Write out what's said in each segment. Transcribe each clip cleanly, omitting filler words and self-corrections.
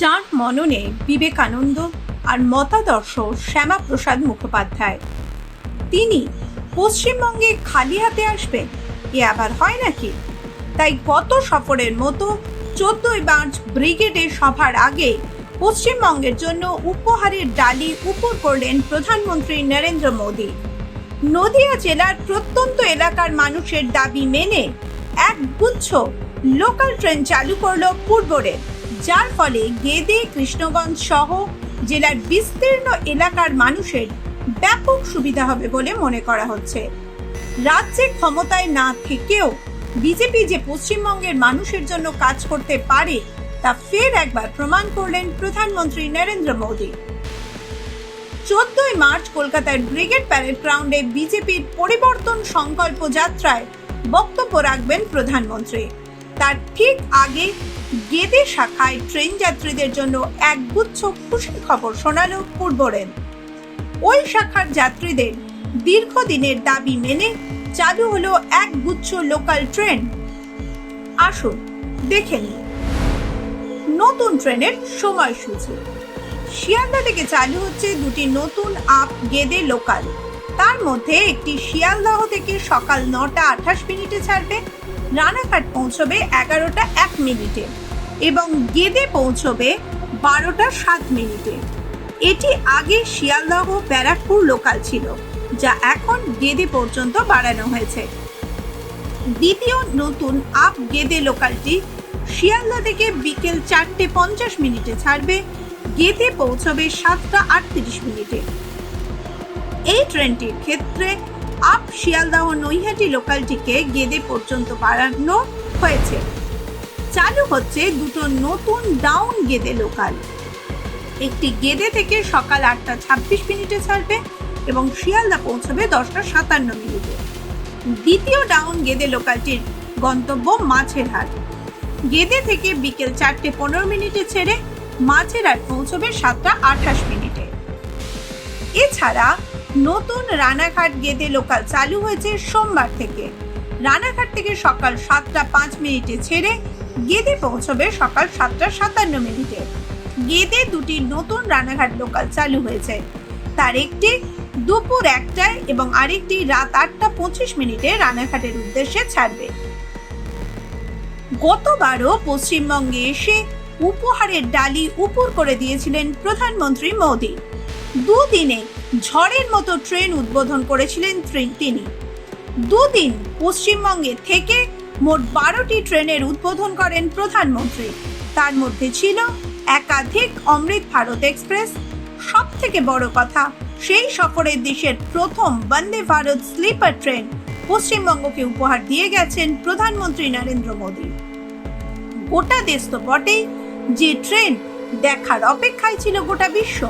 যার মননে বিবেকানন্দ আর মতাদর্শ শ্যামাপ্রসাদ মুখোপাধ্যায়। তিনি পশ্চিমবঙ্গে খালি হাতে আসবেন, এ আবার হয় নাকি? তাই গত সফরের মতো 14ই মার্চ ব্রিগেডের সভার আগে পশ্চিমবঙ্গের জন্য উপহারের ডালি উপর করলেন প্রধানমন্ত্রী নরেন্দ্র মোদী। নদিয়া জেলার প্রত্যন্ত এলাকার মানুষের দাবি মেনে একগুচ্ছ লোকাল ট্রেন চালু করলো পূর্ব রেল, যার ফলে গেদে, কৃষ্ণগঞ্জ সহ জেলার বিস্তীর্ণ এলাকার মানুষের ব্যাপক সুবিধা হবে বলে মনে করা হচ্ছে। রাজ্যে ক্ষমতায় না থেকেও বিজেপি যে পশ্চিমবঙ্গের মানুষের জন্য কাজ করতে পারে তা ফের একবার প্রমাণ করলেন প্রধানমন্ত্রী নরেন্দ্র মোদী। 14ই মার্চ কলকাতার ব্রিগেড প্যারেড গ্রাউন্ডে বিজেপির পরিবর্তন সংকল্প যাত্রায় বক্তব্য রাখবেন প্রধানমন্ত্রী। তার ঠিক আগে গেদে শাখায় ট্রেন যাত্রীদের জন্য একগুচ্ছ খুশির খবর শোনালো পূর্ব রেল। ওই শাখার যাত্রীদের দীর্ঘদিনের দাবি মেনে চালু হলো একগুচ্ছ লোকাল ট্রেন। আসুন দেখে নিন নতুন ট্রেনের সময়সূচি। শিয়ালদা থেকে চালু হচ্ছে দুটি নতুন আপ গেদে লোকাল। তার মধ্যে একটি শিয়ালদহ থেকে সকাল 9টা 28 মিনিটে ছাড়বে, রানাঘাট পৌঁছবে 11টা 1 মিনিটে এবং গেদে পৌঁছবে 12টা 7 মিনিটে। এটি আগে শিয়ালদহ ব্যারাকপুর লোকাল ছিল, যা এখন গেদে পর্যন্ত বাড়ানো হয়েছে। দ্বিতীয় নতুন আপ গেদে লোকালটি শিয়ালদা থেকে বিকেল 4টে 50 মিনিটে ছাড়বে, গেদে পৌঁছবে 7টা 38 মিনিটে। এই ট্রেনটির ক্ষেত্রে আপ শিয়ালদহ নৈহাটি লোকালটিকে গেদে পর্যন্ত বাড়ানো হয়েছে। চালু হচ্ছে দুটো নতুন ডাউন গেদে লোকাল। একটি গেদে থেকে সকাল 8টা 26 মিনিটে ছাড়বে এবং শিয়ালদা পৌঁছবে 10টা 57 মিনিটে। দ্বিতীয় ডাউন গেদে লোকালটির গন্তব্য মাছেরহাট। গেদে থেকে বিকেল 4টে 15 মিনিটে ছেড়ে মাছেরহাট পৌঁছবে 7টা 28 মিনিটে। এছাড়া নতুন রানাঘাট গেদে লোকাল চালু হয়েছে সোমবার থেকে। রানাঘাট থেকে সকাল 7টা 5 মিনিটে ছেড়ে গেদে পৌঁছবে সকাল 7টা 57 মিনিটে। গেদে দুটি নতুন রানাঘাট লোকাল চালু হয়েছে, তার একটি দুপুর 1টায় এবং আরেকটি রাত 8টা 25 মিনিটে রানাঘাটের উদ্দেশ্যে ছাড়বে। গতবারও পশ্চিমবঙ্গে এসে উপহারের ডালি উপর করে দিয়েছিলেন প্রধানমন্ত্রী মোদী। দুদিনে ঝড়ের মতো ট্রেন উদ্বোধন করেছিলেন তিনি। দুদিন পশ্চিমবঙ্গে থেকে মোট 12টি ট্রেনের উদ্বোধন করেন প্রধানমন্ত্রী। তার মধ্যে ছিল একাধিক অমৃত ভারত এক্সপ্রেস। সব থেকে বড় কথা, সেই সফরে দেশের প্রথম বন্দে ভারত স্লিপার ট্রেন পশ্চিমবঙ্গকে উপহার দিয়ে গেছেন প্রধানমন্ত্রী নরেন্দ্র মোদী। গোটা দেশ তো বটেই, যে ট্রেন দেখার অপেক্ষায় ছিল গোটা বিশ্ব।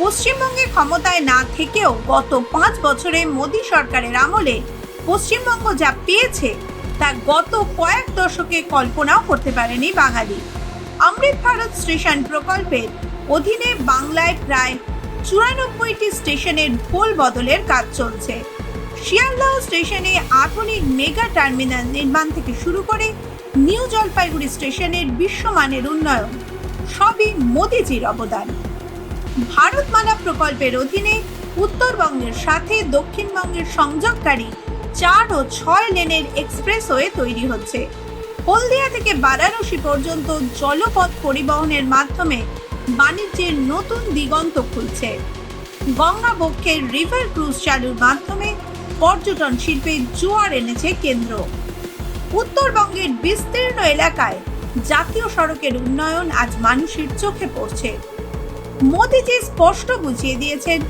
পশ্চিমবঙ্গে ক্ষমতায় না থেকেও গত 5 বছরে মোদী সরকারের আমলে পশ্চিমবঙ্গ যা পেয়েছে তা গত কয়েক দশকে কল্পনাও করতে পারেনি বাঙালি। অমৃত ভারত স্টেশন প্রকল্পের অধীনে বাংলায় প্রায় 94টি স্টেশনের ভোল বদলের কাজ চলছে। শিয়ালদহ স্টেশনে আধুনিক মেগা টার্মিনাল নির্মাণ থেকে শুরু করে নিউ জলপাইগুড়ি স্টেশনের বিশ্বমানের উন্নয়ন, সবই মোদিজির অবদান। ভারতমালা প্রকল্পের অধীনে উত্তরবঙ্গের সাথে দক্ষিণবঙ্গের সংযোগকারী 4 ও 6 লেনের এক্সপ্রেসওয়ে তৈরি হচ্ছে। হলদিয়া থেকে বারাণসী পর্যন্ত জলপথ পরিবহনের মাধ্যমে বাণিজ্যের নতুন দিগন্ত খুলছে। গঙ্গা বক্ষের রিভার ক্রুজ চালুর মাধ্যমে পর্যটন শিল্পে জোয়ার এনেছে কেন্দ্র। উত্তরবঙ্গের বিস্তীর্ণ এলাকায় জাতীয় সড়কের উন্নয়ন আজ মানুষের চোখে পড়ছে। মোদীজি স্পষ্ট বুঝিয়ে দিয়েছেন,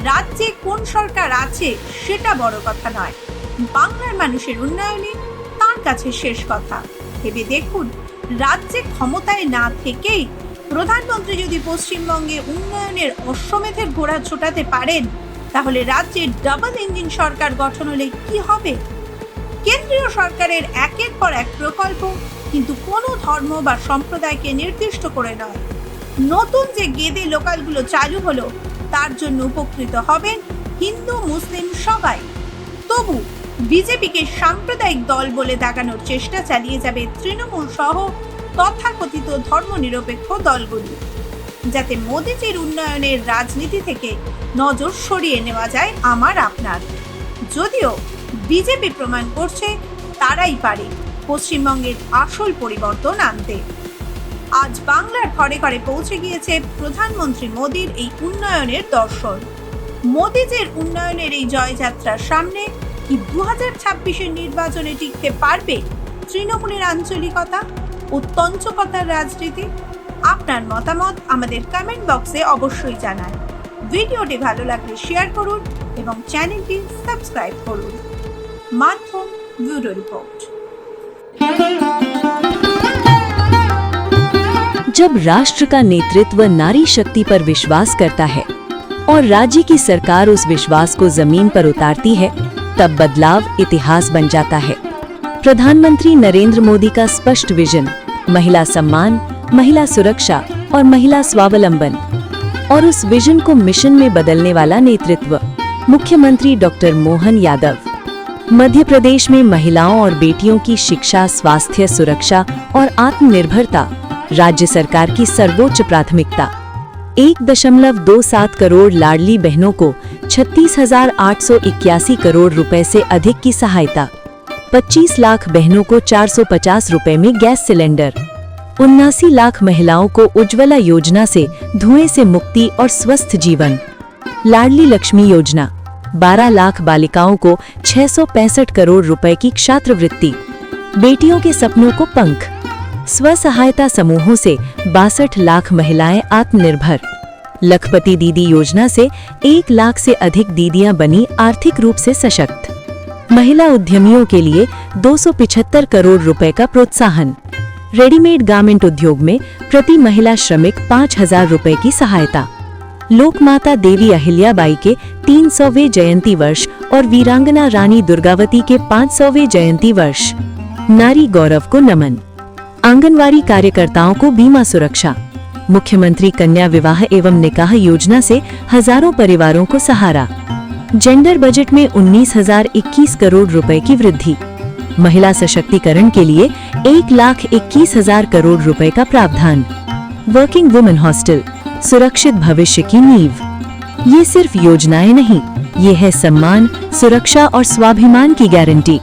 রাজ্যে কোন সরকার আছে সেটা বড় কথা নয়, বাংলার মানুষের উন্নয়নই তার কাছে শেষ কথা। ভেবে দেখুন, রাজ্যে ক্ষমতায় না থেকেই প্রধানমন্ত্রী যদি পশ্চিমবঙ্গে উন্নয়নের অশ্বমেধের ঘোড়া ছোটাতে পারেন, তাহলে রাজ্যে ডাবল ইঞ্জিন সরকার গঠন হলে কি হবে? কেন্দ্রীয় সরকারের একের পর এক প্রকল্প, কিন্তু কোনো ধর্ম বা সম্প্রদায়কে নির্দিষ্ট করে নয়। নতুন যে গেদে লোকালগুলো চালু হলো, তার জন্য উপকৃত হবেন হিন্দু মুসলিম সবাই। তবু বিজেপিকে সাম্প্রদায়িক দল বলে দেখানোর চেষ্টা চালিয়ে যাবে তৃণমূল সহ তথাকথিত ধর্মনিরপেক্ষ দলগুলি, যাতে মোদিজির উন্নয়নের রাজনীতি থেকে নজর সরিয়ে নেওয়া যায় আমার আপনার। যদিও বিজেপি প্রমাণ করছে তারাই পারে পশ্চিমবঙ্গের আসল পরিবর্তন আনতে। আজ বাংলার ঘরে ঘরে পৌঁছে গিয়েছে প্রধানমন্ত্রী মোদির এই উন্নয়নের দর্শন। মোদিজির উন্নয়নের এই জয়যাত্রার সামনে কি 2026-এর নির্বাচনে টিকতে পারবে তৃণমূলের আঞ্চলিকতা ও তঞ্চকতার রাজনীতি? আপনার মতামত আমাদের কমেন্ট বক্সে অবশ্যই জানান। ভিডিওটি ভালো লাগলে শেয়ার করুন এবং চ্যানেলটি সাবস্ক্রাইব করুন। মাধ্যম ব্যুরো রিপোর্ট। जब राष्ट्र का नेतृत्व नारी शक्ति पर विश्वास करता है और राज्य की सरकार उस विश्वास को जमीन पर उतारती है, तब बदलाव इतिहास बन जाता है। प्रधानमंत्री नरेंद्र मोदी का स्पष्ट विजन महिला सम्मान, महिला सुरक्षा और महिला स्वावलंबन, और उस विजन को मिशन में बदलने वाला नेतृत्व मुख्यमंत्री डॉक्टर मोहन यादव। मध्य प्रदेश में महिलाओं और बेटियों की शिक्षा, स्वास्थ्य, सुरक्षा और आत्मनिर्भरता राज्य सरकार की सर्वोच्च प्राथमिकता। 1.27 करोड़ लाडली बहनों को 36,881 करोड़ रुपए से अधिक की सहायता, 25 लाख बहनों को 450 रुपए में गैस सिलेंडर, 79 लाख महिलाओं को उज्ज्वला योजना से धुएं से मुक्ति और स्वस्थ जीवन, लाडली लक्ष्मी योजना, 12 लाख बालिकाओं को 665 करोड़ रुपए की छात्रवृत्ति, बेटियों के सपनों को पंख, स्व सहायता समूहों से 62 लाख महिलाएं आत्मनिर्भर, लखपति दीदी योजना से 1 लाख से अधिक दीदियां बनी आर्थिक रूप से सशक्त, महिला उद्यमियों के लिए 275 करोड़ रुपए का प्रोत्साहन, रेडीमेड गारमेंट उद्योग में प्रति महिला श्रमिक 5,000 रुपए की सहायता, लोकमाता देवी अहिल्याबाई के 300वें जयंती वर्ष और वीरांगना रानी दुर्गावती के 500वें जयंती वर्ष, नारी गौरव को नमन, आंगनवाड़ी कार्यकर्ताओं को बीमा सुरक्षा, मुख्यमंत्री कन्या विवाह एवं निकाह योजना से हजारों परिवारों को सहारा, जेंडर बजट में 19,021 करोड़ रुपए की वृद्धि, महिला सशक्तिकरण के लिए 1,21,000 करोड़ रुपए का प्रावधान, वर्किंग वुमेन हॉस्टल, सुरक्षित भविष्य की नींव। ये सिर्फ योजनाएं नहीं, ये है सम्मान, सुरक्षा और स्वाभिमान की गारंटी।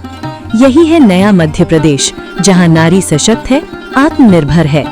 यही है नया मध्य प्रदेश, जहां नारी सशक्त है, आत्मनिर्भर है